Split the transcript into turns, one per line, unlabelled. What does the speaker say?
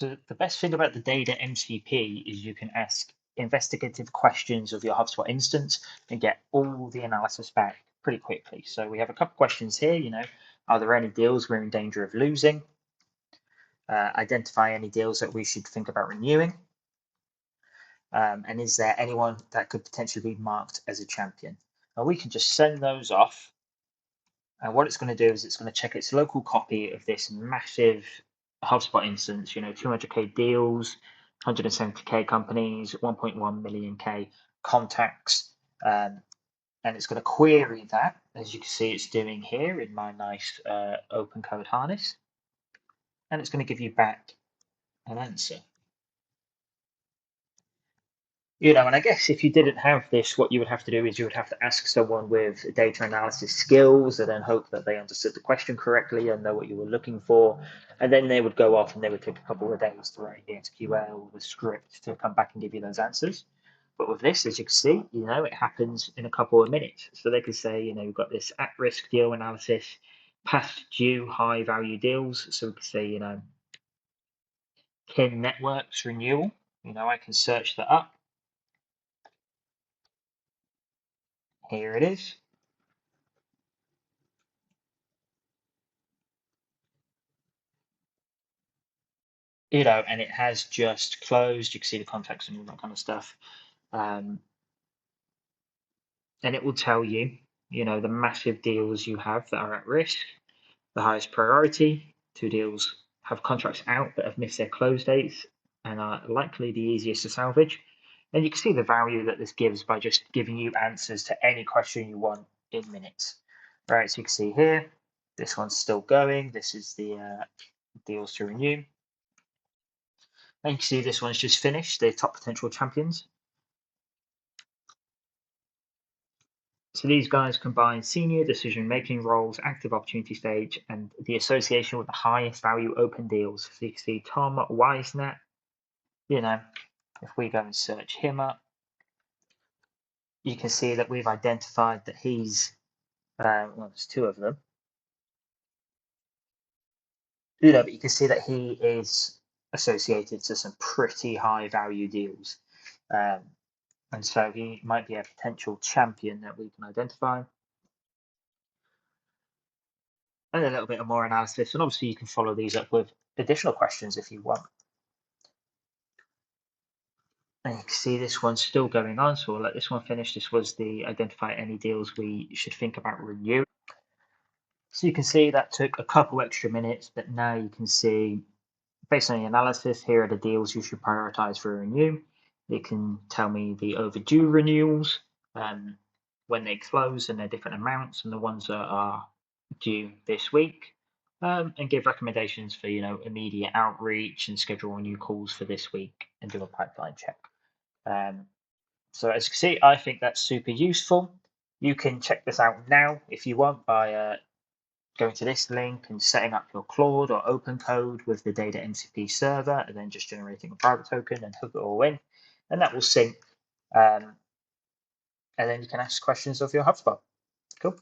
So the best thing about the Daeda MCP is you can ask investigative questions of your HubSpot instance and get all the analysis back pretty quickly. So we have a couple questions here, are there any deals we're in danger of losing? Identify any deals that we should think about renewing. And is there anyone that could potentially be marked as a champion? Now we can just send those off. And what it's going to do is it's going to check its local copy of this massive HubSpot instance, 200K deals, 170K companies, 1.1 million K contacts. And it's going to query that, as you can see it's doing here in my nice open code harness. And it's going to give you back an answer. And I guess if you didn't have this, what you would have to do is you would have to ask someone with data analysis skills and then hope that they understood the question correctly and know what you were looking for. And then they would go off and they would take a couple of days to write the SQL, the script to come back and give you those answers. But with this, as you can see, it happens in a couple of minutes. So they could say, you've got this at-risk deal analysis, past due high value deals. So we could say, Kin Networks renewal. I can search that up. Here it is. And it has just closed. You can see the contacts and all that kind of stuff. And it will tell you, the massive deals you have that are at risk, the highest priority. 2 deals have contracts out but have missed their close dates and are likely the easiest to salvage. And you can see the value that this gives by just giving you answers to any question you want in minutes. Right, so you can see here, this one's still going. This is the deals to renew. And you can see this one's just finished, the top potential champions. So these guys combine senior decision-making roles, active opportunity stage, and the association with the highest value open deals. So you can see Tom Weisnett, if we go and search him up, you can see that we've identified that he's, well, there's 2 of them. But you can see that he is associated to some pretty high value deals. And so he might be a potential champion that we can identify. And a little bit of more analysis. And obviously you can follow these up with additional questions if you want. And you can see this one's still going on. So we'll let this one finish. This was the identify any deals we should think about renewing. So you can see that took a couple extra minutes, but now you can see based on the analysis, here are the deals you should prioritize for renew. It can tell me the overdue renewals, when they close and their different amounts, and the ones that are due this week, and give recommendations for immediate outreach and schedule new calls for this week and do a pipeline check. So as you can see, I think that's super useful. You can check this out now if you want by going to this link and setting up your Claude or open code with the Daeda MCP server, and then just generating a private token and hook it all in, and that will sync. And then you can ask questions of your HubSpot. Cool.